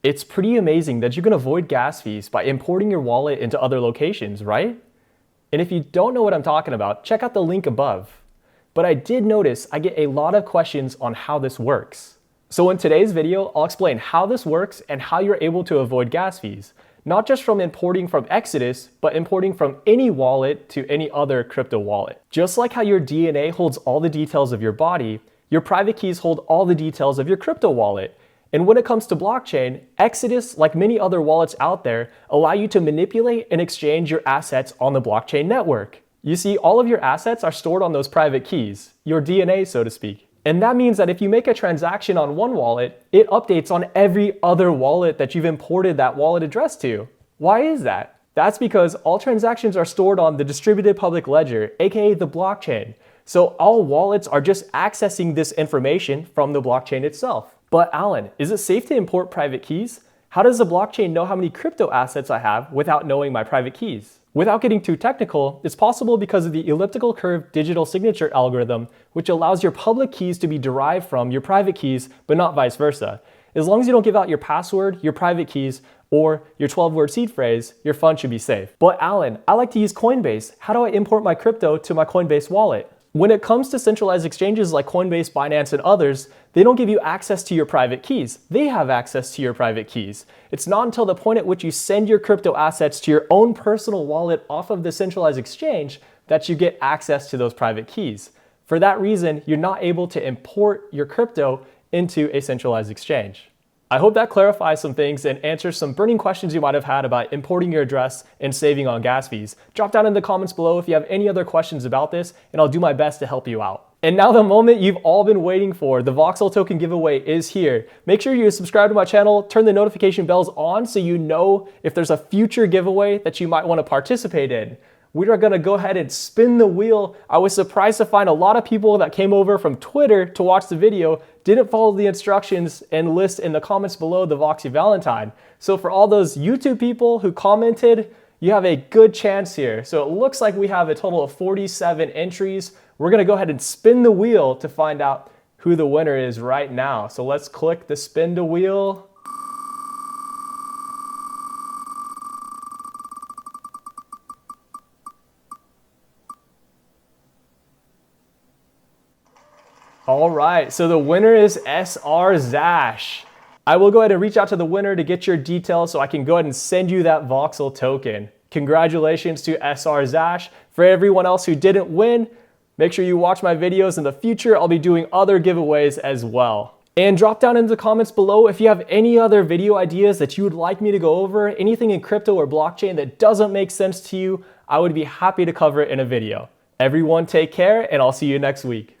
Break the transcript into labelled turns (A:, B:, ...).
A: It's pretty amazing that you can avoid gas fees by importing your wallet into other locations, right? And if you don't know what I'm talking about, check out the link above. But I did notice I get a lot of questions on how this works. So in today's video, I'll explain how this works and how you're able to avoid gas fees, not just from importing from Exodus, but importing from any wallet to any other crypto wallet. Just like how your DNA holds all the details of your body, your private keys hold all the details of your crypto wallet. And when it comes to blockchain, Exodus, like many other wallets out there, allow you to manipulate and exchange your assets on the blockchain network. You see, all of your assets are stored on those private keys, your DNA, so to speak. And that means that if you make a transaction on one wallet, it updates on every other wallet that you've imported that wallet address to. Why is that? That's because all transactions are stored on the distributed public ledger, aka the blockchain. So all wallets are just accessing this information from the blockchain itself. But Allan, is it safe to import private keys? How does the blockchain know how many crypto assets I have without knowing my private keys? Without getting too technical, it's possible because of the elliptical curve digital signature algorithm, which allows your public keys to be derived from your private keys, but not vice versa. As long as you don't give out your password, your private keys, or your 12-word seed phrase, your funds should be safe. But Allan, I like to use Coinbase. How do I import my crypto to my Coinbase wallet? When it comes to centralized exchanges like Coinbase, Binance, and others, they don't give you access to your private keys. They have access to your private keys. It's not until the point at which you send your crypto assets to your own personal wallet off of the centralized exchange that you get access to those private keys. For that reason, you're not able to import your crypto into a centralized exchange. I hope that clarifies some things and answers some burning questions you might have had about importing your address and saving on gas fees. Drop down in the comments below if you have any other questions about this, and I'll do my best to help you out. And now the moment you've all been waiting for, the Voxel token giveaway is here. Make sure you subscribe to my channel, turn the notification bells on so you know if there's a future giveaway that you might want to participate in. We are going to go ahead and spin the wheel. I was surprised to find a lot of people that came over from Twitter to watch the video didn't follow the instructions and list in the comments below the Voxy Valentine. So for all those YouTube people who commented, you have a good chance here. So it looks like we have a total of 47 entries. We're going to go ahead and spin the wheel to find out who the winner is right now. So let's click the spin the wheel. All right, so the winner is SR Zash. I will go ahead and reach out to the winner to get your details so I can go ahead and send you that Voxel token. Congratulations to SR Zash. For everyone else who didn't win, make sure you watch my videos in the future. I'll be doing other giveaways as well. And drop down in the comments below if you have any other video ideas that you would like me to go over, anything in crypto or blockchain that doesn't make sense to you, I would be happy to cover it in a video. Everyone take care, and I'll see you next week.